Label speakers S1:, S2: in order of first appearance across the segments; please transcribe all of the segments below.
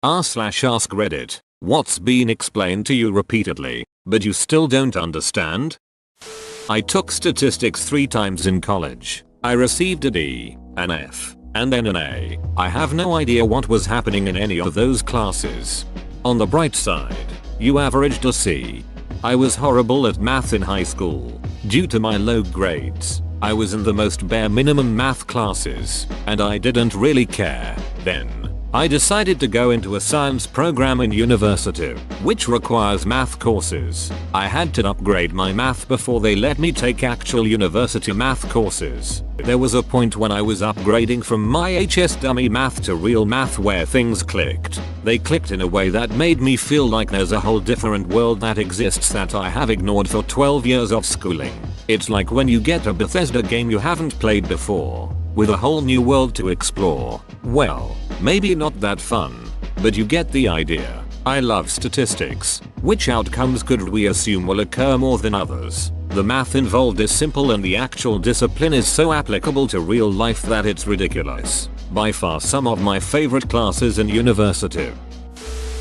S1: r/ask Reddit. What's been explained to you repeatedly, but you still don't understand? I took statistics 3 times in college. I received a D, an F, and then an A. I have no idea what was happening in any of those classes. On the bright side, you averaged a C. I was horrible at math in high school. Due to my low grades, I was in the most bare minimum math classes, and I didn't really care. Then, I decided to go into a science program in university, which requires math courses. I had to upgrade my math before they let me take actual university math courses. There was a point when I was upgrading from my HS dummy math to real math where things clicked. They clicked in a way that made me feel like there's a whole different world that exists that I have ignored for 12 years of schooling. It's like when you get a Bethesda game you haven't played before, with a whole new world to explore. Well, maybe not that fun, but you get the idea. I love statistics. Which outcomes could we assume will occur more than others? The math involved is simple and the actual discipline is so applicable to real life that it's ridiculous. By far some of my favorite classes in university.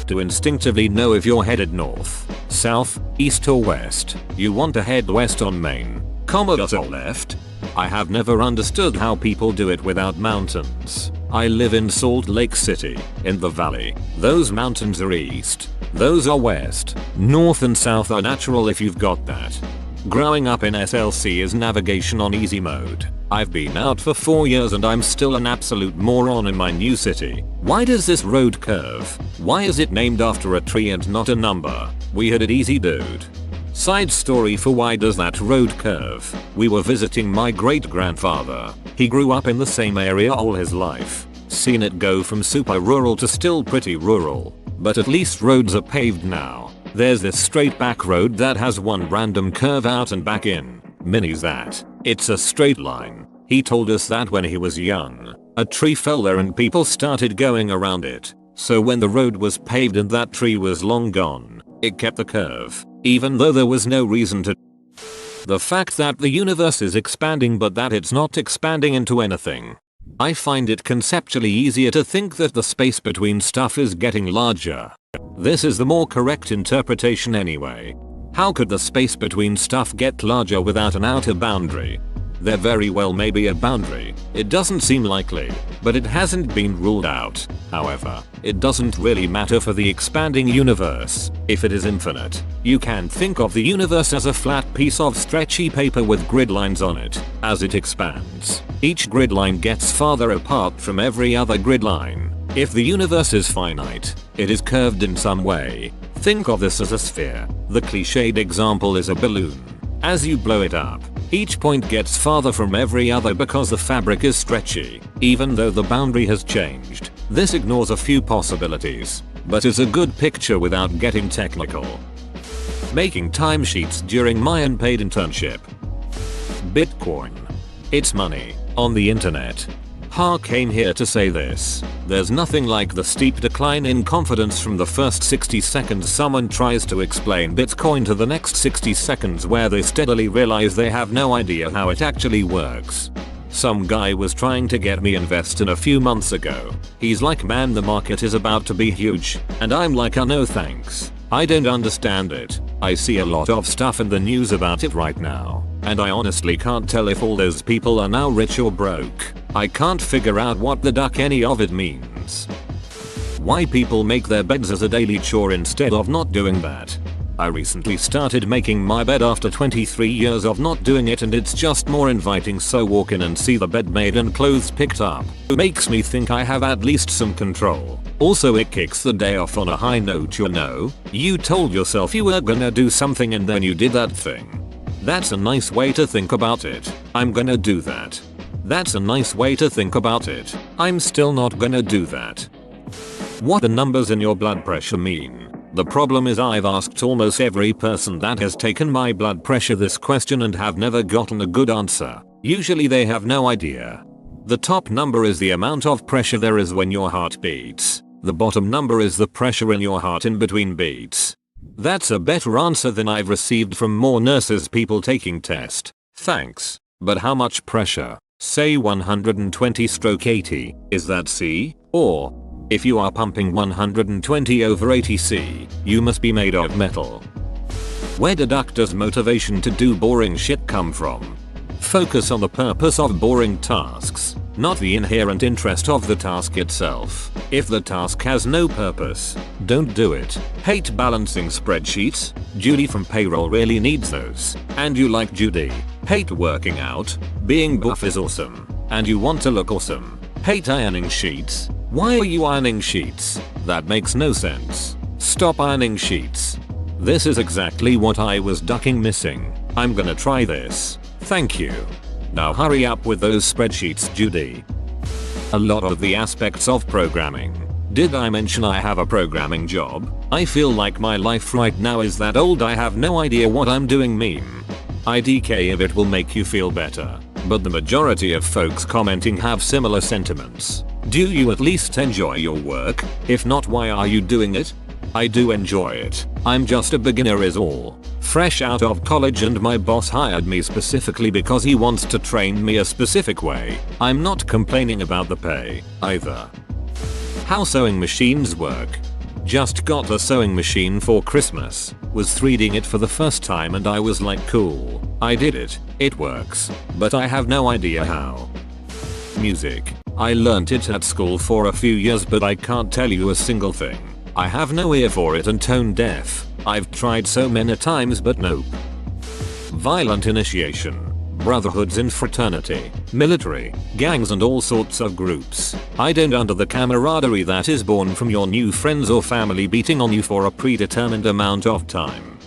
S1: To instinctively know if you're headed north, south, east or west, you want to head west on Main, or left. I have never understood how people do it without mountains. I live in Salt Lake City, in the valley. Those mountains are east. Those are west. North and south are natural if you've got that. Growing up in SLC is navigation on easy mode. I've been out for 4 years and I'm still an absolute moron in my new city. Why does this road curve? Why is it named after a tree and not a number? We had it easy, dude. Side story for why does that road curve? We were visiting my great grandfather. He grew up in the same area all his life. Seen it go from super rural to still pretty rural. But at least roads are paved now. There's this straight back road that has one random curve out and back in. Mini's that. It's a straight line. He told us that when he was young, a tree fell there and people started going around it. So when the road was paved and that tree was long gone, it kept the curve, even though there was no reason to. The fact that the universe is expanding but that it's not expanding into anything. I find it conceptually easier to think that the space between stuff is getting larger. This is the more correct interpretation anyway. How could the space between stuff get larger without an outer boundary? There very well may be a boundary. It doesn't seem likely, but it hasn't been ruled out. However, it doesn't really matter for the expanding universe. If it is infinite, you can think of the universe as a flat piece of stretchy paper with grid lines on it. As it expands, each grid line gets farther apart from every other grid line. If the universe is finite, it is curved in some way. Think of this as a sphere. The cliched example is a balloon. As you blow it up, each point gets farther from every other because the fabric is stretchy, even though the boundary has changed. This ignores a few possibilities, but is a good picture without getting technical. Making timesheets during my unpaid internship. Bitcoin. It's money. On the internet. Ha came here to say this. There's nothing like the steep decline in confidence from the first 60 seconds someone tries to explain Bitcoin to the next 60 seconds where they steadily realize they have no idea how it actually works. Some guy was trying to get me invested a few months ago. He's like, man, the market is about to be huge. And I'm like, oh no thanks. I don't understand it. I see a lot of stuff in the news about it right now. And I honestly can't tell if all those people are now rich or broke. I can't figure out what the duck any of it means. Why people make their beds as a daily chore instead of not doing that. I recently started making my bed after 23 years of not doing it and it's just more inviting, so walk in and see the bed made and clothes picked up. Makes me think I have at least some control. Also it kicks the day off on a high note, you know. You told yourself you were gonna do something and then you did that thing. That's a nice way to think about it. I'm gonna do that. That's a nice way to think about it. I'm still not gonna do that. What the numbers in your blood pressure mean? The problem is I've asked almost every person that has taken my blood pressure this question and have never gotten a good answer. Usually they have no idea. The top number is the amount of pressure there is when your heart beats. The bottom number is the pressure in your heart in between beats. That's a better answer than I've received from more nurses people taking test. Thanks. But how much pressure? Say 120/80. Is that C? Or If you are pumping 120 over 80 C, you must be made of metal. Where did actors' motivation to do boring shit come from? Focus on the purpose of boring tasks, not the inherent interest of the task itself. If the task has no purpose, don't do it. Hate balancing spreadsheets? Judy from payroll really needs those. And you like Judy. Hate working out? Being buff is awesome. And you want to look awesome. Hate ironing sheets? Why are you ironing sheets? That makes no sense. Stop ironing sheets. This is exactly what I was ducking missing. I'm gonna try this. Thank you. Now hurry up with those spreadsheets, Judy. A lot of the aspects of programming. Did I mention I have a programming job? I feel like my life right now is that old I have no idea what I'm doing meme. IDK if it will make you feel better. But the majority of folks commenting have similar sentiments. Do you at least enjoy your work? If not, why are you doing it? I do enjoy it. I'm just a beginner is all. Fresh out of college and my boss hired me specifically because he wants to train me a specific way. I'm not complaining about the pay either. How sewing machines work. Just got a sewing machine for Christmas. Was 3D'ing it for the first time and I was like cool. I did it. It works. But I have no idea how. Music. I learnt it at school for a few years but I can't tell you a single thing. I have no ear for it and tone deaf. I've tried so many times but nope. Violent initiation. Brotherhoods in fraternity, military, gangs and all sorts of groups. I don't under the camaraderie that is born from your new friends or family beating on you for a predetermined amount of time.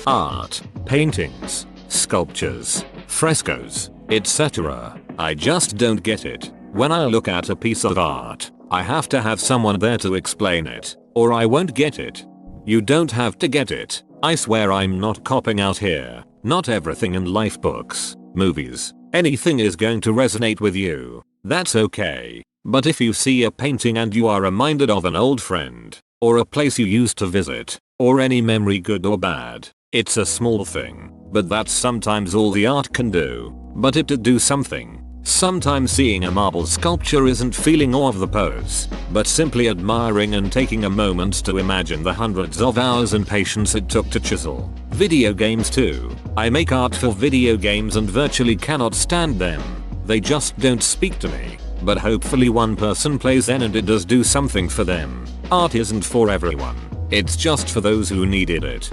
S1: Art, paintings, sculptures, frescoes, etc. I just don't get it. When I look at a piece of art, I have to have someone there to explain it, or I won't get it. You don't have to get it. I swear I'm not copping out here. Not everything in life, books, movies, anything is going to resonate with you. That's okay. But if you see a painting and you are reminded of an old friend, or a place you used to visit, or any memory good or bad, it's a small thing, but that's sometimes all the art can do. But it did do something. Sometimes seeing a marble sculpture isn't feeling awe of the pose, but simply admiring and taking a moment to imagine the hundreds of hours and patience it took to chisel. Video games too. I make art for video games and virtually cannot stand them. They just don't speak to me. But hopefully one person plays them and it does do something for them. Art isn't for everyone. It's just for those who needed it.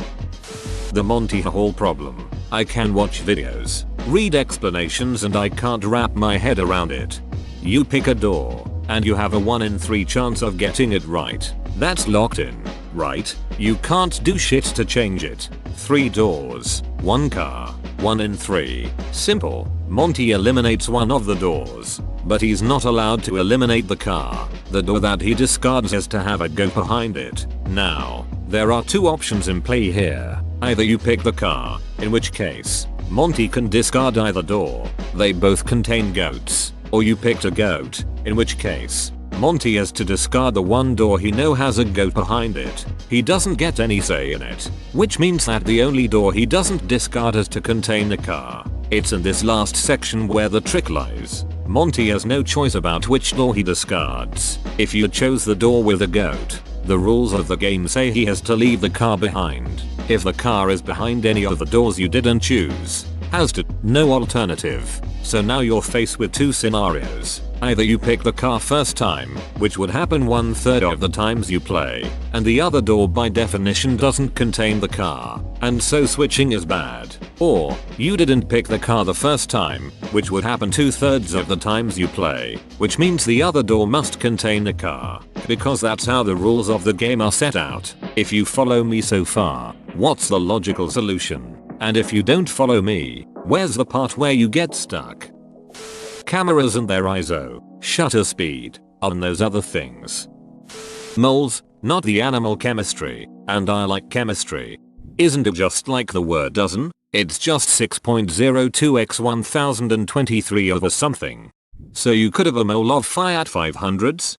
S1: The Monty Hall problem. I can watch videos, read explanations and I can't wrap my head around it. You pick a door, and you have a 1 in 3 chance of getting it right. That's locked in, right? You can't do shit to change it. 3 doors, 1 car, 1 in 3. Simple. Monty eliminates one of the doors, but he's not allowed to eliminate the car. The door that he discards has to have a go behind it. Now, there are 2 options in play here. Either you pick the car, in which case, Monty can discard either door. They both contain goats. Or you picked a goat, in which case, Monty has to discard the one door he knows has a goat behind it. He doesn't get any say in it, which means that the only door he doesn't discard is to contain the car. It's in this last section where the trick lies. Monty has no choice about which door he discards. If you chose the door with a goat, the rules of the game say he has to leave the car behind. If the car is behind any of the doors you didn't choose, has to, no alternative. So now you're faced with 2 scenarios. Either you pick the car first time, which would happen 1/3 of the times you play, and the other door by definition doesn't contain the car, and so switching is bad. Or, you didn't pick the car the first time, which would happen 2/3 of the times you play, which means the other door must contain the car, because that's how the rules of the game are set out. If you follow me so far, what's the logical solution? And if you don't follow me, where's the part where you get stuck? Cameras and their ISO, shutter speed, and those other things. Moles, not the animal chemistry, and I like chemistry. Isn't it just like the word dozen? It's just 6.02 x 1023 over something. So you could have a mole of Fiat 500s?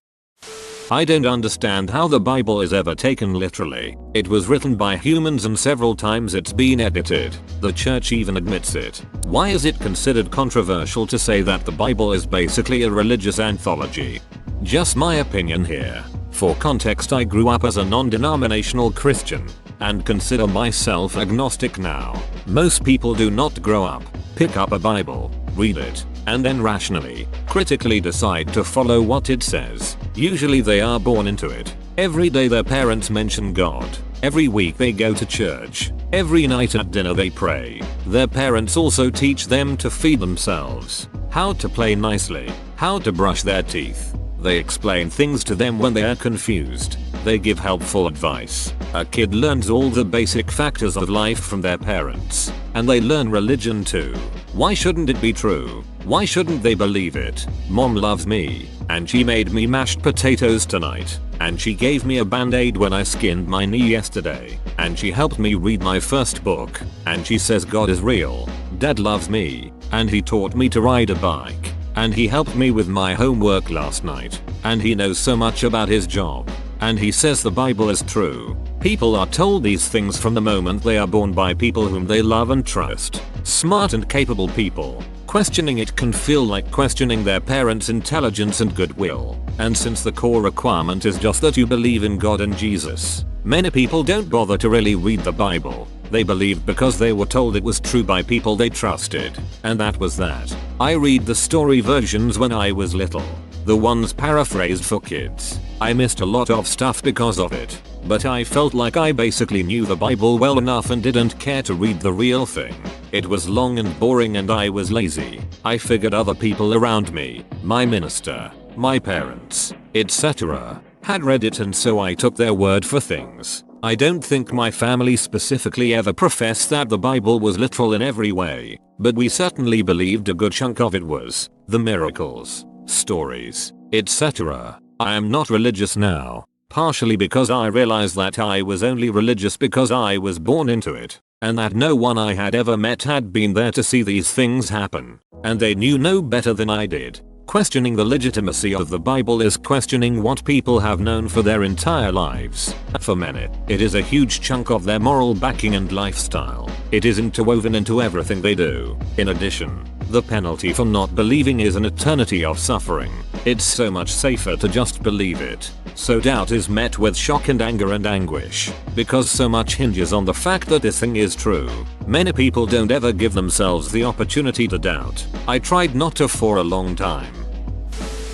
S1: I don't understand how the Bible is ever taken literally. It was written by humans and several times it's been edited. The church even admits it. Why is it considered controversial to say that the Bible is basically a religious anthology? Just my opinion here. For context, I grew up as a non-denominational Christian and consider myself agnostic now. Most people do not grow up, pick up a Bible, read it, and then rationally, critically decide to follow what it says. Usually they are born into it. Every day their parents mention God. Every week they go to church. Every night at dinner they pray. Their parents also teach them to feed themselves, how to play nicely, how to brush their teeth. They explain things to them when they are confused. They give helpful advice. A kid learns all the basic factors of life from their parents. And they learn religion too. Why shouldn't it be true? Why shouldn't they believe it? Mom loves me, and she made me mashed potatoes tonight. And she gave me a band-aid when I skinned my knee yesterday. And she helped me read my first book. And she says God is real. Dad loves me, and he taught me to ride a bike. And he helped me with my homework last night. And he knows so much about his job. And he says the Bible is true. People are told these things from the moment they are born by people whom they love and trust. Smart and capable people. Questioning it can feel like questioning their parents' intelligence and goodwill. And since the core requirement is just that you believe in God and Jesus, many people don't bother to really read the Bible. They believed because they were told it was true by people they trusted. And that was that. I read the story versions when I was little. The ones paraphrased for kids. I missed a lot of stuff because of it. But I felt like I basically knew the Bible well enough and didn't care to read the real thing. It was long and boring and I was lazy. I figured other people around me, my minister, my parents, etc., had read it, and so I took their word for things. I don't think my family specifically ever professed that the Bible was literal in every way, but we certainly believed a good chunk of it was. The miracles, stories, etc. I am not religious now, partially because I realized that I was only religious because I was born into it, and that no one I had ever met had been there to see these things happen, and they knew no better than I did. Questioning the legitimacy of the Bible is questioning what people have known for their entire lives. For many, it is a huge chunk of their moral backing and lifestyle. It is interwoven into everything they do. In addition, the penalty for not believing is an eternity of suffering. It's so much safer to just believe it. So doubt is met with shock and anger and anguish, because so much hinges on the fact that this thing is true. Many people don't ever give themselves the opportunity to doubt. I tried not to for a long time.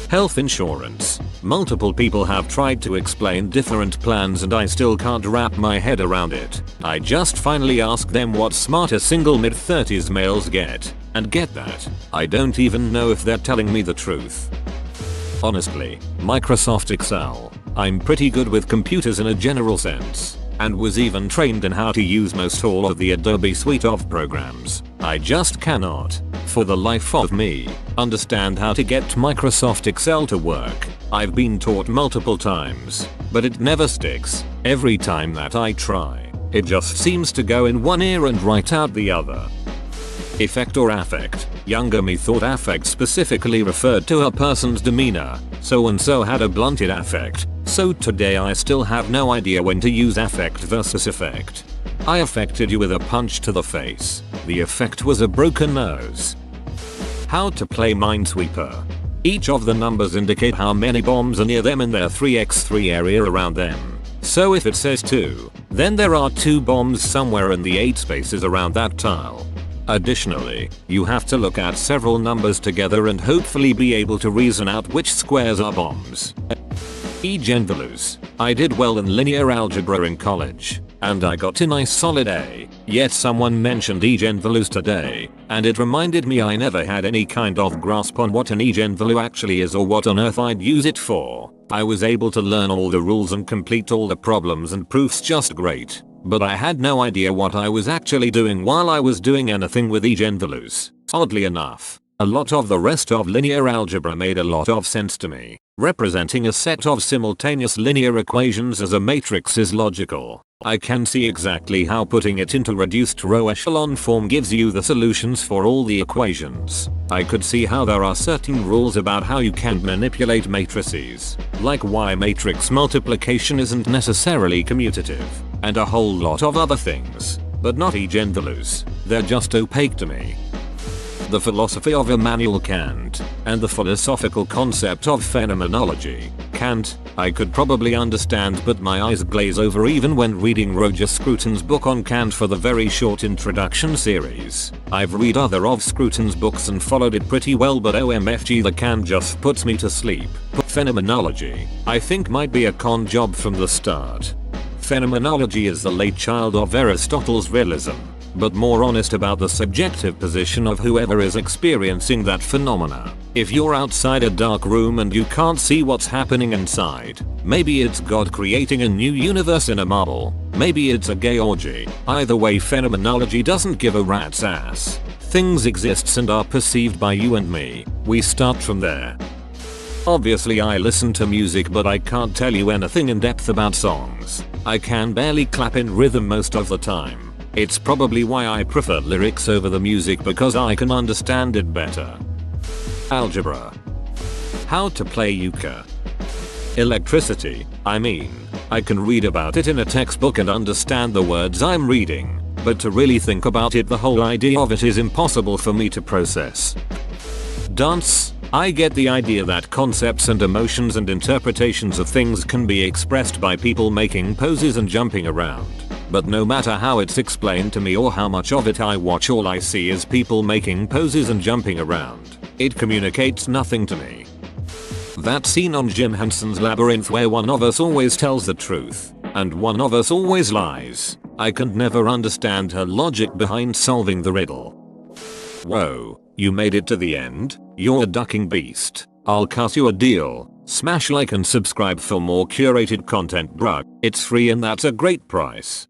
S1: Health insurance. Multiple people have tried to explain different plans and I still can't wrap my head around it. I just finally asked them what smarter single mid-30s males get, and get that. I don't even know if they're telling me the truth. Honestly, Microsoft Excel. I'm pretty good with computers in a general sense, and was even trained in how to use most all of the Adobe suite of programs. I just cannot, for the life of me, understand how to get Microsoft Excel to work. I've been taught multiple times, but it never sticks. Every time that I try, it just seems to go in one ear and right out the other. Effect or affect. Younger me thought affect specifically referred to a person's demeanor. So and so had a blunted affect. So today I still have no idea when to use affect versus effect. I affected you with a punch to the face. The effect was a broken nose. How to play Minesweeper. Each of the numbers indicate how many bombs are near them in their 3x3 area around them. So if it says 2, then there are 2 bombs somewhere in the 8 spaces around that tile. Additionally, you have to look at several numbers together and hopefully be able to reason out which squares are bombs. Eigenvalues. I did well in linear algebra in college, and I got a nice solid A, yet someone mentioned eigenvalues today, and it reminded me I never had any kind of grasp on what an eigenvalue actually is or what on earth I'd use it for. I was able to learn all the rules and complete all the problems and proofs just great, but I had no idea what I was actually doing while I was doing anything with eigenvalues. Oddly enough, a lot of the rest of linear algebra made a lot of sense to me. Representing a set of simultaneous linear equations as a matrix is logical. I can see exactly how putting it into reduced row echelon form gives you the solutions for all the equations. I could see how there are certain rules about how you can manipulate matrices, like why matrix multiplication isn't necessarily commutative, and a whole lot of other things, but not eigenvalues. They're just opaque to me. the philosophy of Immanuel Kant and the philosophical concept of phenomenology. Kant, I could probably understand, but my eyes glaze over even when reading Roger Scruton's book on Kant for the very short introduction series. I've read other of Scruton's books and followed it pretty well, but OMFG, the Kant just puts me to sleep. Phenomenology, I think, might be a con job from the start. Phenomenology is the late child of Aristotle's realism, but more honest about the subjective position of whoever is experiencing that phenomena. If you're outside a dark room and you can't see what's happening inside, maybe it's God creating a new universe in a marble, maybe it's a gay orgy. Either way, phenomenology doesn't give a rat's ass. Things exist and are perceived by you and me. We start from there. Obviously I listen to music, but I can't tell you anything in depth about songs. I can barely clap in rhythm most of the time. It's probably why I prefer lyrics over the music, because I can understand it better. Algebra. How to play euchre. Electricity, I mean, I can read about it in a textbook and understand the words I'm reading, but to really think about it, the whole idea of it is impossible for me to process. Dance. I get the idea that concepts and emotions and interpretations of things can be expressed by people making poses and jumping around. But no matter how it's explained to me or how much of it I watch, all I see is people making poses and jumping around. It communicates nothing to me. That scene on Jim Henson's Labyrinth where one of us always tells the truth and one of us always lies. I can never understand her logic behind solving the riddle. Whoa, you made it to the end? You're a ducking beast. I'll cut you a deal. Smash like and subscribe for more curated content, bruh. It's free and that's a great price.